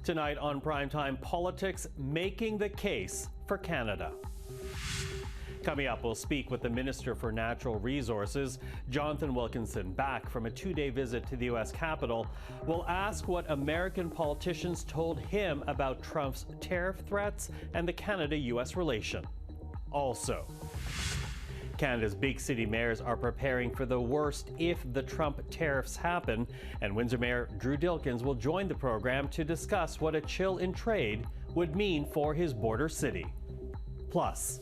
Tonight on Primetime Politics, making the case for Canada. Coming up, we'll speak with the Minister for Natural Resources, Jonathan Wilkinson, back from a two-day visit to the U.S. Capitol. We'll ask what American politicians told him about Trump's tariff threats and the Canada-U.S. relation. Also, Canada's big city mayors are preparing for the worst if the Trump tariffs happen, and Windsor Mayor Drew Dilkens will join the program to discuss what a chill in trade would mean for his border city. Plus,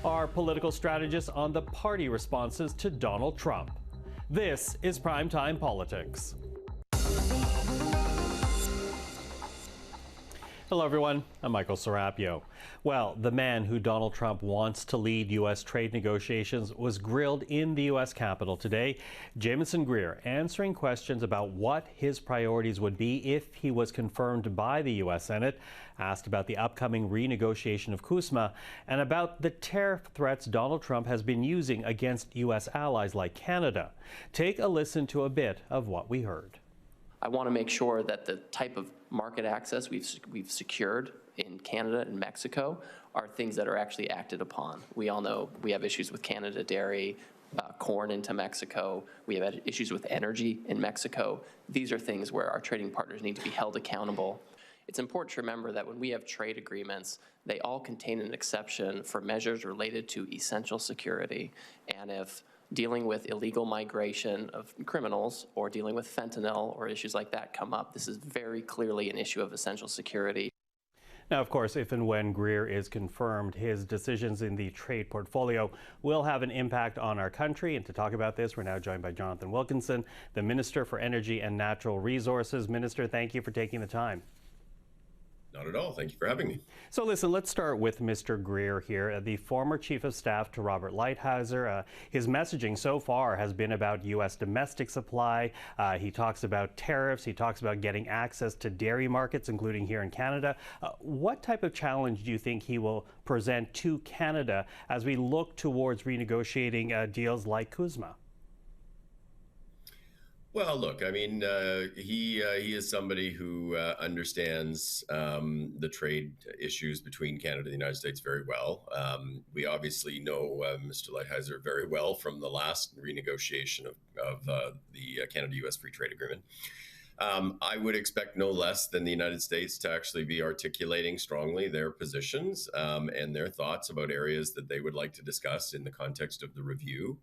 our political strategists on the party responses to Donald Trump. This is Primetime Politics. Hello, everyone. I'm Michael Serapio. Well, the man who Donald Trump wants to lead U.S. trade negotiations was grilled in the U.S. Capitol today. Jamieson Greer answering questions about what his priorities would be if he was confirmed by the U.S. Senate, asked about the upcoming renegotiation of CUSMA, and about the tariff threats Donald Trump has been using against U.S. allies like Canada. Take a listen to a bit of what we heard. I want to make sure that the type of market access we've secured in Canada and Mexico are things that are actually acted upon. We all know we have issues with Canada dairy, corn into Mexico. We have issues with energy in Mexico. These are things where our trading partners need to be held accountable. It's important to remember that when we have trade agreements, they all contain an exception for measures related to essential security. And if dealing with illegal migration of criminals or dealing with fentanyl or issues like that come up, this is very clearly an issue of essential security. Now, of course, if and when Greer is confirmed, his decisions in the trade portfolio will have an impact on our country. And to talk about this, we're now joined by Jonathan Wilkinson, the Minister for Energy and Natural Resources. Minister, thank you for taking the time. Not at all. Thank you for having me. So listen, let's start with Mr. Greer here, the former Chief of Staff to Robert Lighthizer. His messaging so far has been about U.S. domestic supply. He talks about tariffs. He talks about getting access to dairy markets, including here in Canada. What type of challenge do you think he will present to Canada as we look towards renegotiating deals like CUSMA? Well, look, I mean, he is somebody who understands the trade issues between Canada and the United States very well. We obviously know Mr. Lighthizer very well from the last renegotiation of the Canada-U.S. Free Trade Agreement. I would expect no less than the United States to actually be articulating strongly their positions and their thoughts about areas that they would like to discuss in the context of the review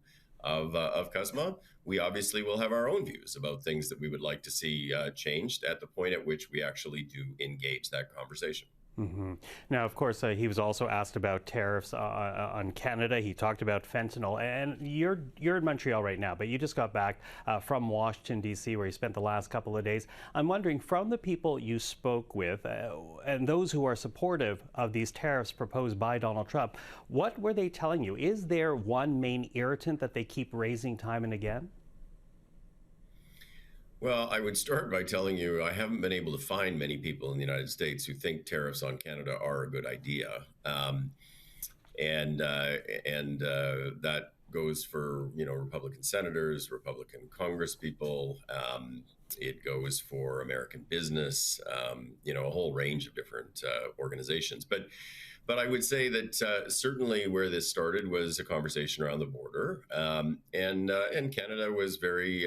of CUSMA. We obviously will have our own views about things that we would like to see changed at the point at which we actually do engage that conversation. Mm-hmm. Now, of course, he was also asked about tariffs on Canada. He talked about fentanyl. And you're in Montreal right now, but you just got back from Washington, D.C., where you spent the last couple of days. I'm wondering, from the people you spoke with and those who are supportive of these tariffs proposed by Donald Trump, what were they telling you? Is there one main irritant that they keep raising time and again? Well, I would start by telling you I haven't been able to find many people in the United States who think tariffs on Canada are a good idea, and that goes for Republican senators, Republican congresspeople. It goes for American business, a whole range of different organizations. But I would say that certainly where this started was a conversation around the border, and Canada was very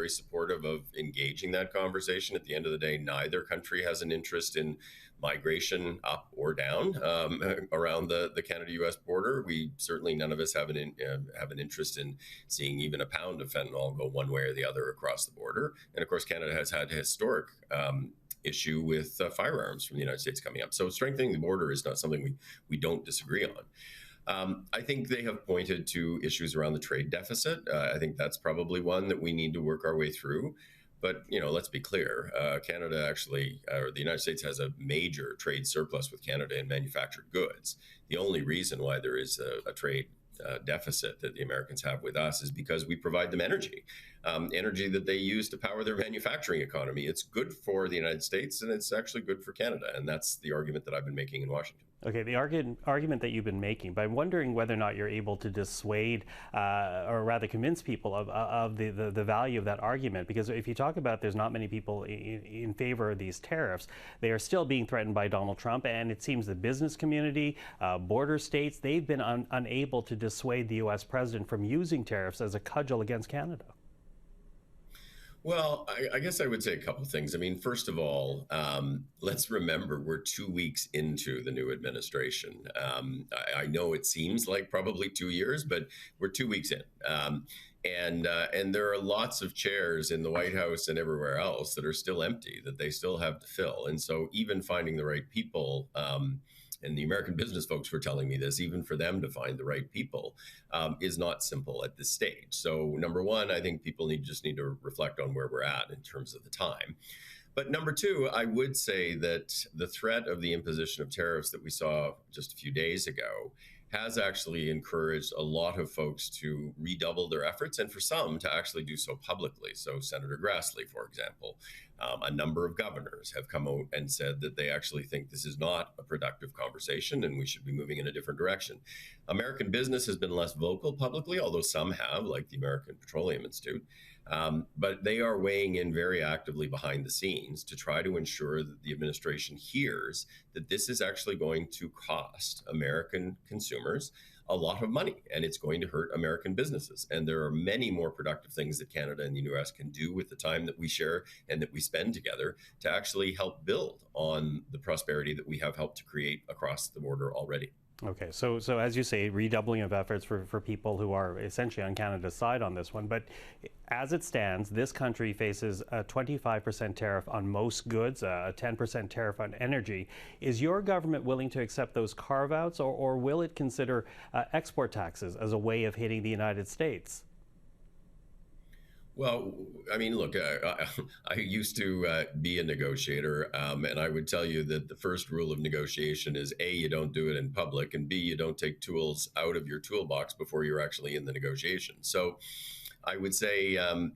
supportive of engaging that conversation. At the end of the day, neither country has an interest in migration up or down around the Canada-U.S. border. We certainly, none of us have an interest in seeing even a pound of fentanyl go one way or the other across the border. And of course, Canada has had a historic issue with firearms from the United States coming up. So strengthening the border is not something we don't disagree on. I think they have pointed to issues around the trade deficit. I think that's probably one that we need to work our way through. But, let's be clear, Canada actually, or the United States has a major trade surplus with Canada in manufactured goods. The only reason why there is a trade deficit that the Americans have with us is because we provide them energy. energy that they use to power their manufacturing economy. It's good for the United States, and it's actually good for Canada. And that's the argument that I've been making in Washington. Okay, the argument that you've been making, but I'm wondering whether or not you're able to dissuade or rather convince people of the value of that argument. Because if you talk about there's not many people in favor of these tariffs, they are still being threatened by Donald Trump. And it seems the business community, border states, they've been unable to dissuade the U.S. president from using tariffs as a cudgel against Canada. Well, I guess I would say a couple of things. I mean, first of all, let's remember we're 2 weeks into the new administration. I know it seems like probably 2 years, but we're 2 weeks in. And there are lots of chairs in the White House and everywhere else that are still empty, that they still have to fill. And so even finding the right people, and the American business folks were telling me this, even for them to find the right people is not simple at this stage. So number one, I think people just need to reflect on where we're at in terms of the time. But number two, I would say that the threat of the imposition of tariffs that we saw just a few days ago has actually encouraged a lot of folks to redouble their efforts, and for some to actually do so publicly. So Senator Grassley, for example, a number of governors have come out and said that they actually think this is not a productive conversation and we should be moving in a different direction. American business has been less vocal publicly, although some have, like the American Petroleum Institute. But they are weighing in very actively behind the scenes to try to ensure that the administration hears that this is actually going to cost American consumers a lot of money, and it's going to hurt American businesses. And there are many more productive things that Canada and the US can do with the time that we share and that we spend together to actually help build on the prosperity that we have helped to create across the border already. Okay, so as you say, redoubling of efforts for people who are essentially on Canada's side on this one. But as it stands, this country faces a 25% tariff on most goods, a 10% tariff on energy. Is your government willing to accept those carve-outs, or will it consider export taxes as a way of hitting the United States? Well, I mean, look, I used to be a negotiator, and I would tell you that the first rule of negotiation is A, you don't do it in public, and B, you don't take tools out of your toolbox before you're actually in the negotiation. So I would say every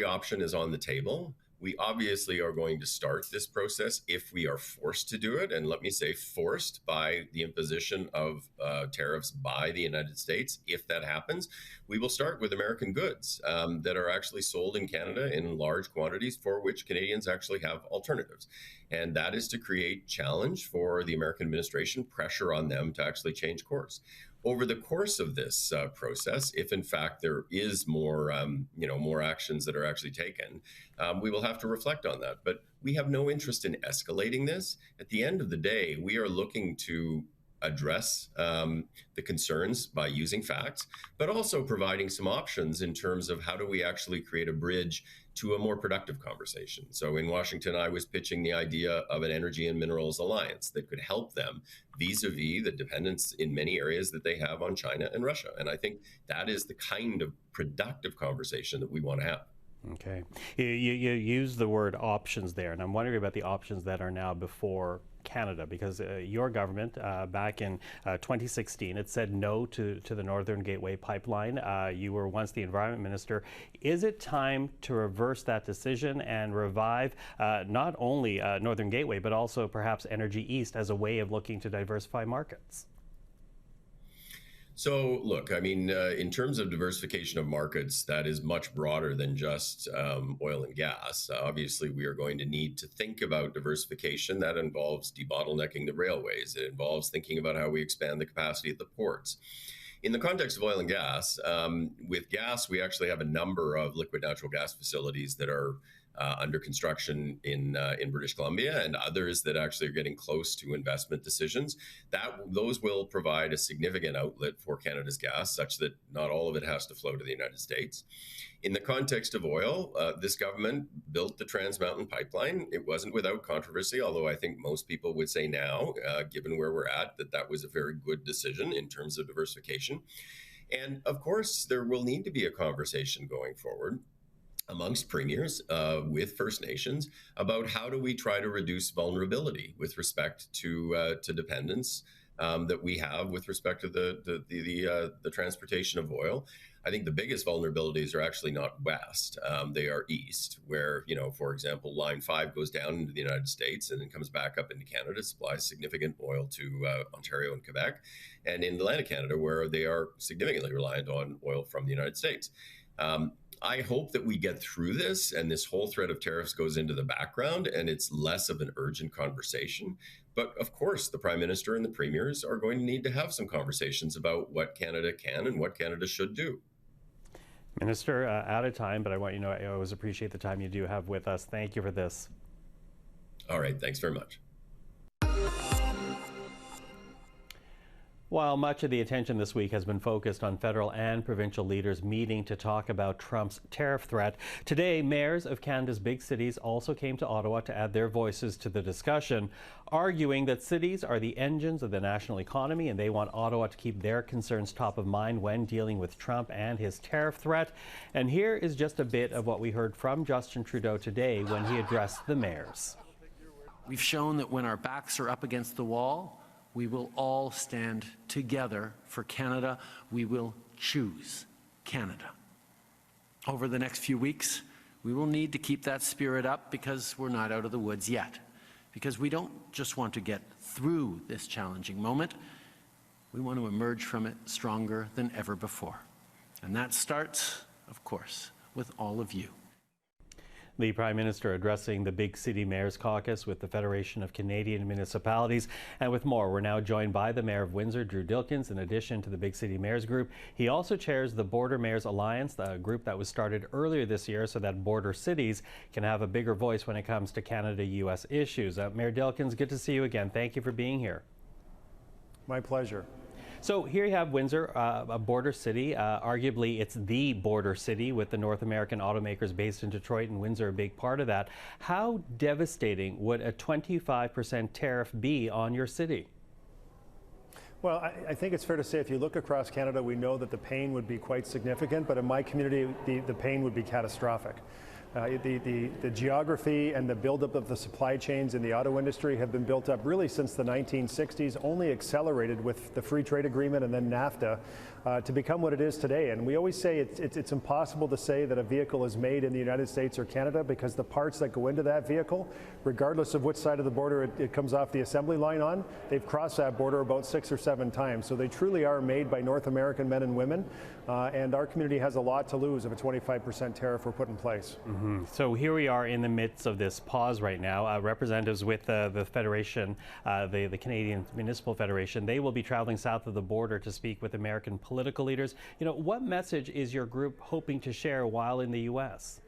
option is on the table. We obviously are going to start this process if we are forced to do it. And let me say forced by the imposition of tariffs by the United States. If that happens, we will start with American goods that are actually sold in Canada in large quantities for which Canadians actually have alternatives. And that is to create challenge for the American administration, pressure on them to actually change course. Over the course of this process, if in fact there is more actions that are actually taken, we will have to reflect on that. But we have no interest in escalating this. At the end of the day, we are looking to address the concerns by using facts, but also providing some options in terms of how do we actually create a bridge to a more productive conversation. So in Washington, I was pitching the idea of an energy and minerals alliance that could help them vis-a-vis the dependence in many areas that they have on China and Russia. And I think that is the kind of productive conversation that we want to have. Okay. You use the word options there, and I'm wondering about the options that are now before Canada, because your government back in 2016, it said no to the Northern Gateway pipeline. You were once the environment minister. Is it time to reverse that decision and revive not only Northern Gateway, but also perhaps Energy East as a way of looking to diversify markets? So, look, I mean, in terms of diversification of markets, that is much broader than just oil and gas. Obviously, we are going to need to think about diversification. That involves debottlenecking the railways. It involves thinking about how we expand the capacity at the ports. In the context of oil and gas, with gas, we actually have a number of liquid natural gas facilities that are under construction in British Columbia, and others that actually are getting close to investment decisions. Those will provide a significant outlet for Canada's gas, such that not all of it has to flow to the United States. In the context of oil, this government built the Trans Mountain Pipeline. It wasn't without controversy, although I think most people would say now, given where we're at, that was a very good decision in terms of diversification. And of course, there will need to be a conversation going forward amongst premiers with First Nations about how do we try to reduce vulnerability with respect to dependence that we have with respect to the transportation of oil. I think the biggest vulnerabilities are actually not west; they are east, where, for example, Line 5 goes down into the United States and then comes back up into Canada, supplies significant oil to Ontario and Quebec, and in Atlantic Canada, where they are significantly reliant on oil from the United States. I hope that we get through this and this whole threat of tariffs goes into the background and it's less of an urgent conversation. But of course, the Prime Minister and the Premiers are going to need to have some conversations about what Canada can and what Canada should do. Minister, out of time, but I want you to know I always appreciate the time you do have with us. Thank you for this. All right, thanks very much. While much of the attention this week has been focused on federal and provincial leaders meeting to talk about Trump's tariff threat, today mayors of Canada's big cities also came to Ottawa to add their voices to the discussion, arguing that cities are the engines of the national economy and they want Ottawa to keep their concerns top of mind when dealing with Trump and his tariff threat. And here is just a bit of what we heard from Justin Trudeau today when he addressed the mayors. We've shown that when our backs are up against the wall, we will all stand together for Canada. We will choose Canada. Over the next few weeks, we will need to keep that spirit up because we're not out of the woods yet. Because we don't just want to get through this challenging moment, we want to emerge from it stronger than ever before. And that starts, of course, with all of you. The Prime Minister addressing the Big City Mayors Caucus with the Federation of Canadian Municipalities. And with more, we're now joined by the Mayor of Windsor, Drew Dilkens, in addition to the Big City Mayors Group. He also chairs the Border Mayors Alliance, the group that was started earlier this year so that border cities can have a bigger voice when it comes to Canada-U.S. issues. Mayor Dilkens, good to see you again. Thank you for being here. My pleasure. So here you have Windsor, a border city. Arguably, it's the border city with the North American automakers based in Detroit, and Windsor a big part of that. How devastating would a 25% tariff be on your city? Well, I think it's fair to say if you look across Canada, we know that the pain would be quite significant, but in my community, the pain would be catastrophic. The geography and the buildup of the supply chains in the auto industry have been built up really since the 1960s, only accelerated with the free trade agreement and then NAFTA to become what it is today. And we always say it's impossible to say that a vehicle is made in the United States or Canada because the parts that go into that vehicle, regardless of which side of the border it comes off the assembly line on, they've crossed that border about 6 or 7 times. So they truly are made by North American men and women. And our community has a lot to lose if a 25% tariff were put in place. Mm-hmm. So here we are in the midst of this pause right now. Representatives with the Federation, the Canadian Municipal Federation, they will be traveling south of the border to speak with American political leaders. You know, what message is your group hoping to share while in the U.S.?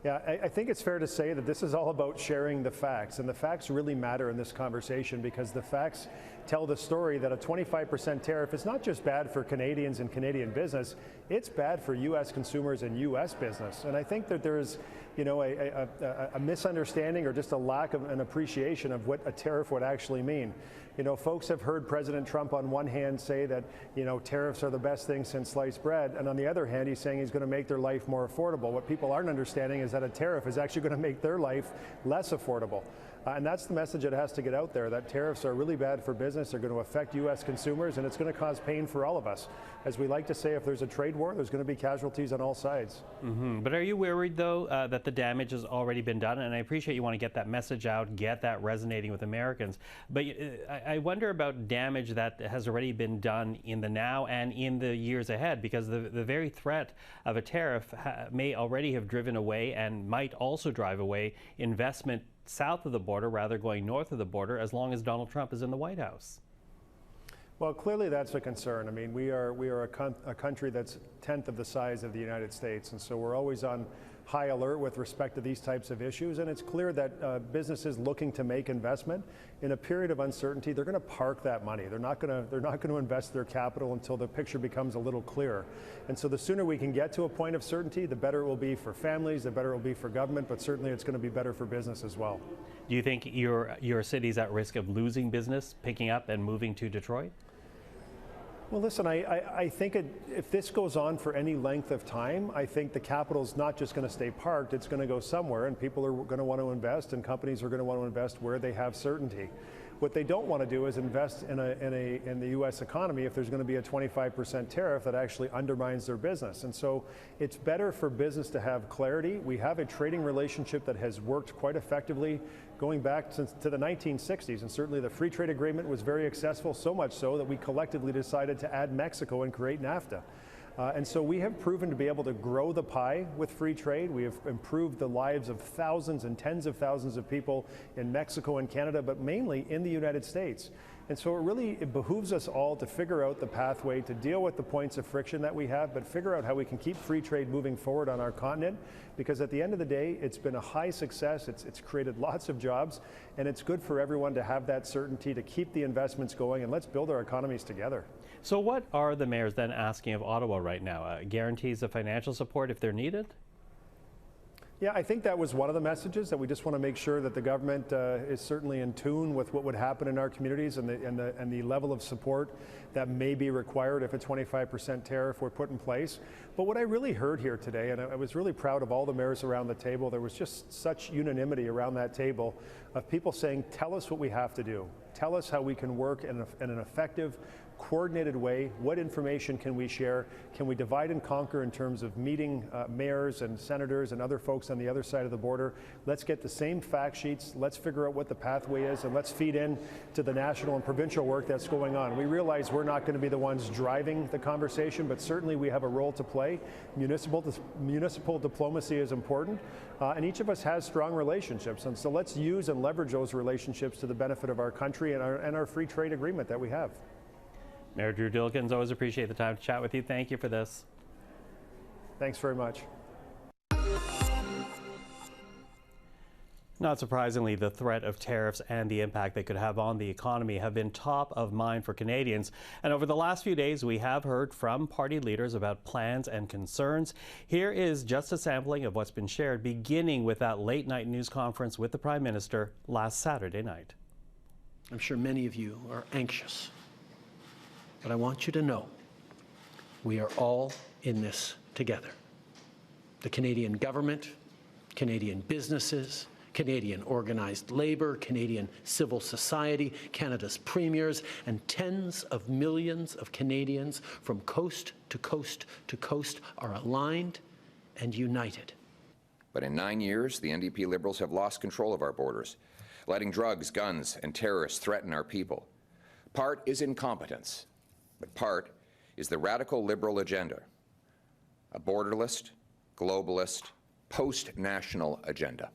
Yeah, I think it's fair to say that this is all about sharing the facts, and the facts really matter in this conversation because the facts tell the story that a 25% tariff is not just bad for Canadians and Canadian business, it's bad for U.S. consumers and U.S. business. And I think that there is, a misunderstanding or just a lack of an appreciation of what a tariff would actually mean. Folks have heard President Trump on one hand say that, tariffs are the best thing since sliced bread, and on the other hand, he's saying he's going to make their life more affordable. What people aren't understanding is that a tariff is actually going to make their life less affordable. And that's the message that has to get out there, that tariffs are really bad for business, they're going to affect U.S. consumers, and it's going to cause pain for all of us. As we like to say, if there's a trade war, there's going to be casualties on all sides. Mm-hmm. But are you worried, though, that the damage has already been done? And I appreciate you want to get that message out, get that resonating with Americans. But I wonder about damage that has already been done in the now and in the years ahead, because the very threat of a tariff may already have driven away and might also drive away investment south of the border, rather going north of the border, as long as Donald Trump is in the White House. Well, clearly that's a concern. I mean, we are a country that's 1/10 of the size of the United States, and so we're always on high alert with respect to these types of issues. And it's clear that businesses looking to make investment in a period of uncertainty, they're going to park that money. They're not going to invest their capital until the picture becomes a little clearer. And so the sooner we can get to a point of certainty, the better it will be for families, the better it will be for government, but certainly it's going to be better for business as well. Do you think your city's at risk of losing business, picking up and moving to Detroit? Well, listen, I think if this goes on for any length of time, I think the capital's not just going to stay parked, it's going to go somewhere, and people are going to want to invest, and companies are going to want to invest where they have certainty. What they don't want to do is invest in the U.S. economy if there's going to be a 25% tariff that actually undermines their business. And so it's better for business to have clarity. We have a trading relationship that has worked quite effectively going back to the 1960s, and certainly the free trade agreement was very successful, so much so that we collectively decided to add Mexico and create NAFTA. And so we have proven to be able to grow the pie with free trade. We have improved the lives of thousands and tens of thousands of people in Mexico and Canada, but mainly in the United States. And so it behooves us all to figure out the pathway to deal with the points of friction that we have, but figure out how we can keep free trade moving forward on our continent, because at the end of the day, it's been a high success. It's created lots of jobs, and it's good for everyone to have that certainty to keep the investments going, and let's build our economies together. So what are the mayors then asking of Ottawa right now? Guarantees of financial support if they're needed? Yeah, I think that was one of the messages, that we just want to make sure that the government is certainly in tune with what would happen in our communities and the level of support that may be required if a 25% tariff were put in place. But what I really heard here today, and I was really proud of all the mayors around the table, there was just such unanimity around that table of people saying, tell us what we have to do. Tell us how we can work in an effective, coordinated way. What information can we share? Can we divide and conquer in terms of meeting mayors and senators and other folks on the other side of the border? Let's get the same fact sheets. Let's figure out what the pathway is, and let's feed in to the national and provincial work that's going on. We realize we're not going to be the ones driving the conversation, but certainly we have a role to play. Municipal diplomacy is important, and each of us has strong relationships. And so let's use and leverage those relationships to the benefit of our country and our free trade agreement that we have. Mayor Drew Dilkens, always appreciate the time to chat with you. Thank you for this. Thanks very much. Not surprisingly, the threat of tariffs and the impact they could have on the economy have been top of mind for Canadians. And over the last few days, we have heard from party leaders about plans and concerns. Here is just a sampling of what's been shared, beginning with that late night news conference with the Prime Minister last Saturday night. I'm sure many of you are anxious, but I want you to know we are all in this together. The Canadian government, Canadian businesses, Canadian organized labor, Canadian civil society, Canada's premiers, and tens of millions of Canadians from coast to coast to coast are aligned and united. But in 9 years, the NDP Liberals have lost control of our borders, letting drugs, guns, and terrorists threaten our people. Part is incompetence, but part is the radical Liberal agenda, a borderless, globalist, post-national agenda.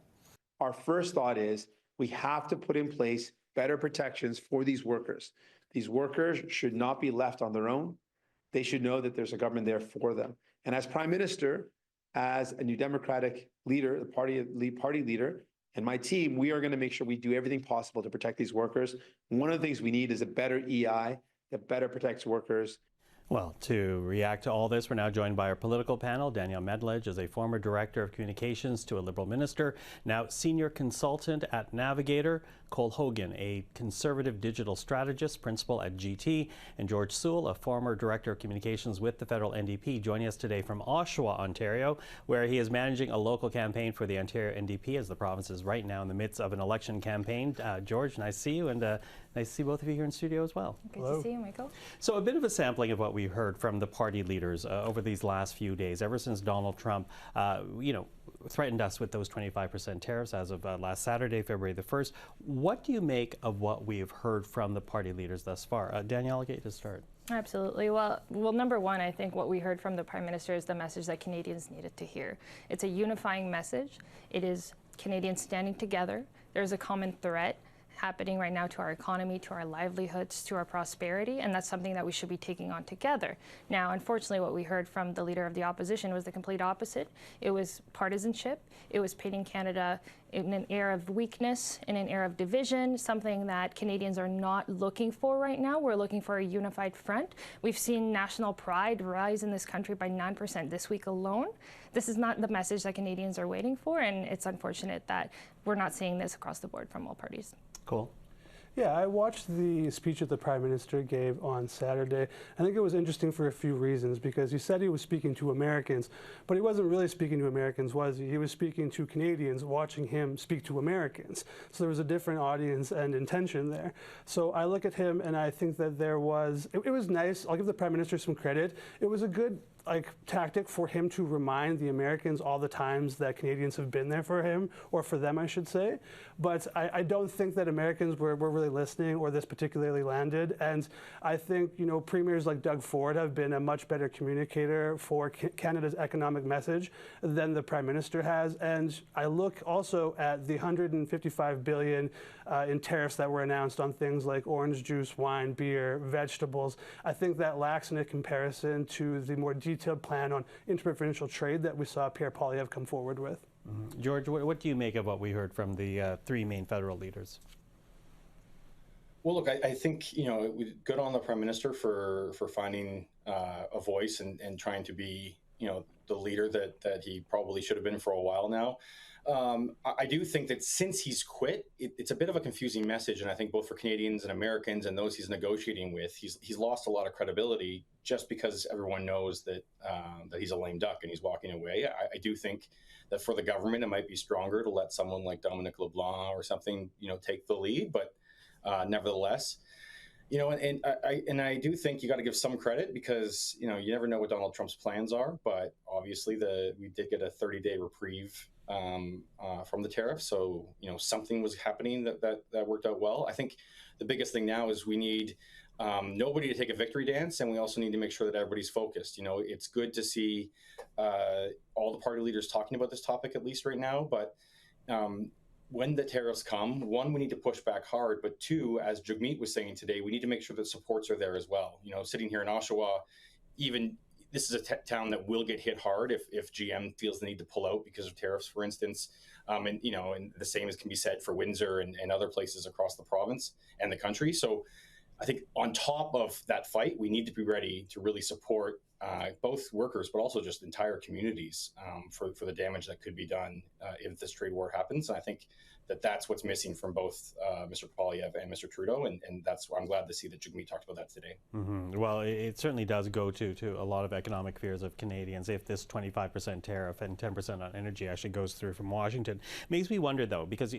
Our first thought is we have to put in place better protections for these workers. These workers should not be left on their own. They should know that there's a government there for them. And as Prime Minister, as a New Democratic leader, the party leader, and my team, we are going to make sure we do everything possible to protect these workers. One of the things we need is a better EI that better protects workers. Well, to react to all this, we're now joined by our political panel. Daniele Medlej is a former Director of Communications to a Liberal minister, now Senior Consultant at Navigator. Cole Hogan, a Conservative digital strategist, principal at GT. And George Soule, a former Director of Communications with the federal NDP, joining us today from Oshawa, Ontario, where he is managing a local campaign for the Ontario NDP as the province is right now in the midst of an election campaign. George, nice to see you, and nice to see both of you here in studio as well. Good to see you, Michael. So a bit of a sampling of what we heard from the party leaders over these last few days, ever since Donald Trump, threatened us with those 25% tariffs as of last Saturday, February the 1st. What do you make of what we have heard from the party leaders thus far? Danielle, I'll get you to start. Absolutely. Well, number one, I think what we heard from the Prime Minister is the message that Canadians needed to hear. It's a unifying message. It is Canadians standing together. There's a common threat happening right now to our economy, to our livelihoods, to our prosperity, and that's something that we should be taking on together. Now, unfortunately, what we heard from the Leader of the Opposition was the complete opposite. It was partisanship. It was painting Canada in an era of weakness, in an era of division, something that Canadians are not looking for right now. We're looking for a unified front. We've seen national pride rise in this country by 9% this week alone. This is not the message that Canadians are waiting for, and it's unfortunate that we're not seeing this across the board from all parties. Cool. Yeah, I watched the speech that the Prime Minister gave on Saturday. I think it was interesting for a few reasons, because he said he was speaking to Americans, but he wasn't really speaking to Americans, was he? He was speaking to Canadians watching him speak to Americans. So there was a different audience and intention there. So I look at him and I think that there was, it was nice. I'll give the Prime Minister some credit. It was a good tactic for him to remind the Americans all the times that Canadians have been there for him, or for them, I should say. But I don't think that Americans were really listening, or this particularly landed. And I think, you know, premiers like Doug Ford have been a much better communicator for Canada's economic message than the Prime Minister has. And I look also at the $155 billion in tariffs that were announced on things like orange juice, wine, beer, vegetables. I think that lacks in a comparison to the more detailed plan on interprovincial trade that we saw Pierre Poilievre come forward with. Mm-hmm. George, what do you make of what we heard from the three main federal leaders? Well, look, I think, you know, it was good on the Prime Minister for finding a voice and trying to be, you know, the leader that he probably should have been for a while now. I do think that since he's quit, it's a bit of a confusing message, and I think both for Canadians and Americans and those he's negotiating with, he's lost a lot of credibility just because everyone knows that that he's a lame duck and he's walking away. I do think that for the government, it might be stronger to let someone like Dominic LeBlanc or something, you know, take the lead, but nevertheless, you know, and I do think you got to give some credit, because, you know, you never know what Donald Trump's plans are, but obviously we did get a 30-day reprieve from the tariff. So, you know, something was happening that worked out well. I think the biggest thing now is we need nobody to take a victory dance, and we also need to make sure that everybody's focused. You know, it's good to see all the party leaders talking about this topic, at least right now, but when the tariffs come, one, we need to push back hard, but two, as Jagmeet was saying today, we need to make sure that supports are there as well. You know, sitting here in Oshawa, even this is a town that will get hit hard if GM feels the need to pull out because of tariffs, for instance. And, you know, and the same as can be said for Windsor and other places across the province and the country. So I think on top of that fight, we need to be ready to really support both workers, but also just entire communities for the damage that could be done if this trade war happens. And I think that's what's missing from both Mr. Poilievre and Mr. Trudeau, and that's why I'm glad to see that Jagmeet talked about that today. Mm-hmm. Well, it certainly does go to a lot of economic fears of Canadians if this 25% tariff and 10% on energy actually goes through from Washington. Makes me wonder, though, because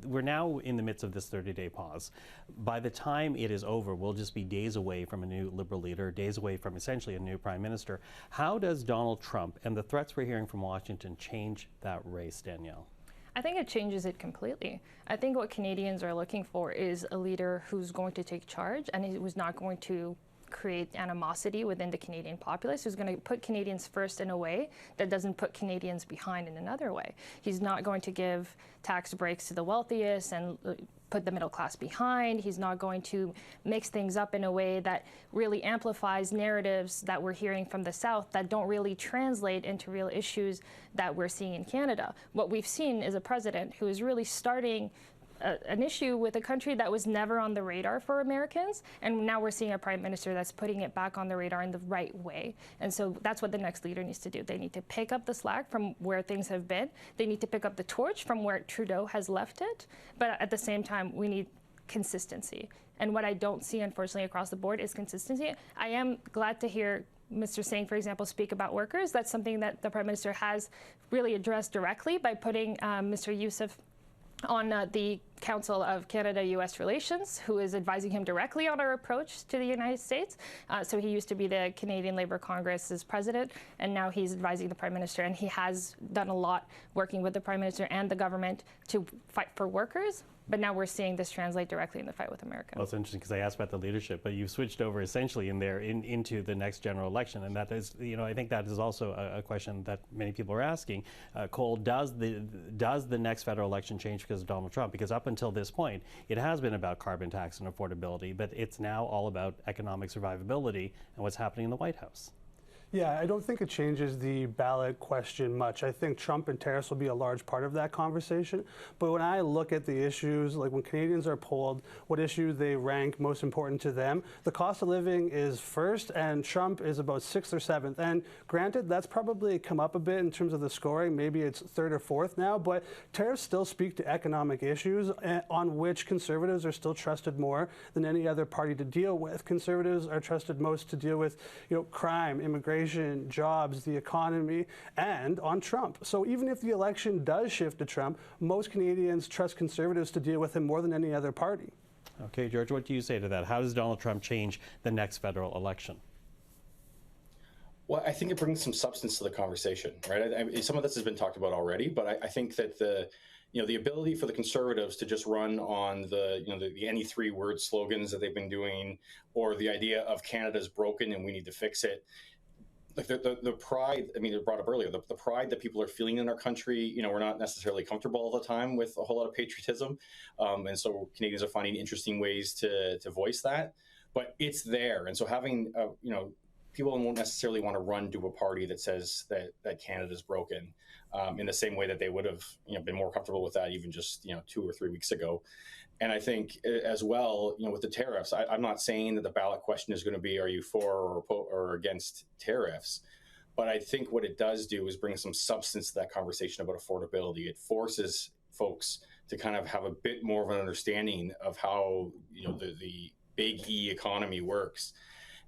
we're now in the midst of this 30-day pause. By the time it is over, we'll just be days away from a new Liberal leader, days away from essentially a new Prime Minister. How does Donald Trump and the threats we're hearing from Washington change that race, Danielle? I think it changes it completely. I think what Canadians are looking for is a leader who's going to take charge and who's not going to create animosity within the Canadian populace, who's going to put Canadians first in a way that doesn't put Canadians behind in another way. He's not going to give tax breaks to the wealthiest and put the middle class behind. He's not going to mix things up in a way that really amplifies narratives that we're hearing from the South that don't really translate into real issues that we're seeing in Canada. What we've seen is a president who is really starting an issue with a country that was never on the radar for Americans, and now we're seeing a Prime Minister that's putting it back on the radar in the right way. And so that's what the next leader needs to do. They need to pick up the slack from where things have been. They need to pick up the torch from where Trudeau has left it. But at the same time, we need consistency. And what I don't see, unfortunately, across the board is consistency. I am glad to hear Mr. Singh, for example, speak about workers. That's something that the Prime Minister has really addressed directly by putting Mr. Youssef on the Council of Canada-U.S. Relations, who is advising him directly on our approach to the United States. So he used to be the Canadian Labour Congress's president, and now he's advising the Prime Minister, and he has done a lot working with the Prime Minister and the government to fight for workers. But now we're seeing this translate directly in the fight with America. Well, it's interesting because I asked about the leadership, but you've switched over essentially into the next general election, and that is, you know, I think that is also a question that many people are asking. Cole, does the next federal election change because of Donald Trump? Because up until this point, it has been about carbon tax and affordability, but it's now all about economic survivability and what's happening in the White House. Yeah, I don't think it changes the ballot question much. I think Trump and tariffs will be a large part of that conversation. But when I look at the issues, like when Canadians are polled, what issue they rank most important to them, the cost of living is first, and Trump is about 6th or 7th. And granted, that's probably come up a bit in terms of the scoring. Maybe it's 3rd or 4th now, but tariffs still speak to economic issues on which conservatives are still trusted more than any other party to deal with. Conservatives are trusted most to deal with, crime, immigration, jobs, the economy, and on Trump. So even if the election does shift to Trump, most Canadians trust conservatives to deal with him more than any other party. Okay, George, what do you say to that? How does Donald Trump change the next federal election? Well, I think it brings some substance to the conversation, right? I mean, some of this has been talked about already, but I think that the ability for the Conservatives to just run on the any 3-word slogans that they've been doing, or the idea of Canada's broken and we need to fix it. Like the pride, I mean, it brought up earlier, the pride that people are feeling in our country, we're not necessarily comfortable all the time with a whole lot of patriotism. And so Canadians are finding interesting ways to voice that, but it's there. And so having, people won't necessarily want to run to a party that says that Canada's broken in the same way that they would have, been more comfortable with that even just, 2 or 3 weeks ago. And I think as well, with the tariffs, I'm not saying that the ballot question is going to be, are you for or against tariffs? But I think what it does do is bring some substance to that conversation about affordability. It forces folks to kind of have a bit more of an understanding of how, the big E economy works.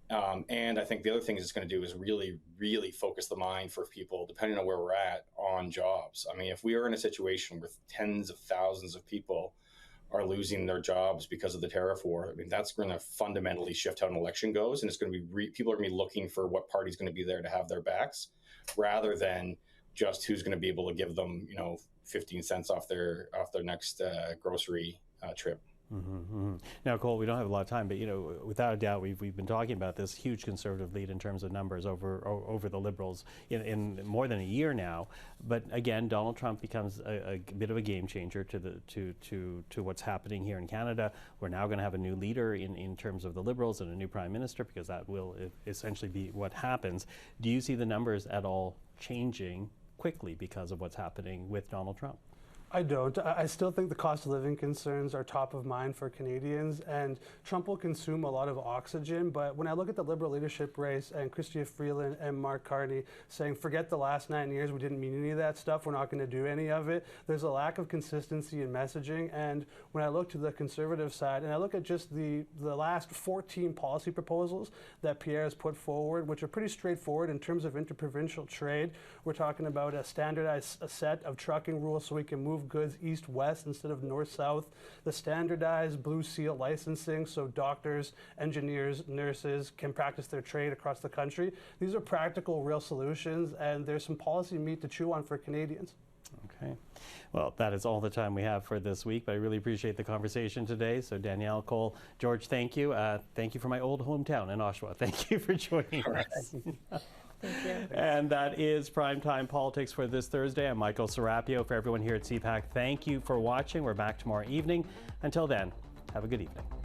And I think the other thing it's going to do is really, really focus the mind for people, depending on where we're at, on jobs. I mean, if we are in a situation where tens of thousands of people are losing their jobs because of the tariff war, I mean, that's going to fundamentally shift how an election goes. And it's going to be, people are going to be looking for what party's going to be there to have their backs, rather than just who's going to be able to give them, 15 cents off their next grocery trip. Mm-hmm. Now, Cole, we don't have a lot of time, but without a doubt, we've been talking about this huge Conservative lead in terms of numbers over the Liberals in more than a year now. But again, Donald Trump becomes a bit of a game changer to what's happening here in Canada. We're now going to have a new leader in terms of the Liberals and a new Prime Minister, because that will essentially be what happens. Do you see the numbers at all changing quickly because of what's happening with Donald Trump? I don't. I still think the cost of living concerns are top of mind for Canadians, and Trump will consume a lot of oxygen. But when I look at the Liberal leadership race and Chrystia Freeland and Mark Carney saying, forget the last 9 years, we didn't mean any of that stuff, we're not going to do any of it, there's a lack of consistency in messaging. And when I look to the Conservative side, and I look at just the last 14 policy proposals that Pierre has put forward, which are pretty straightforward in terms of interprovincial trade. We're talking about a standardized set of trucking rules so we can move goods east-west instead of north-south, the standardized Blue Seal licensing so doctors, engineers, nurses can practice their trade across the country. These are practical, real solutions, and there's some policy meat to chew on for Canadians. Okay. Well, that is all the time we have for this week, but I really appreciate the conversation today. So Danielle, Cole, George, thank you. Thank you for my old hometown in Oshawa. Thank you for joining us. Thank you. And that is Primetime Politics for this Thursday. I'm Michael Serapio. For everyone here at CPAC, thank you for watching. We're back tomorrow evening. Until then, have a good evening.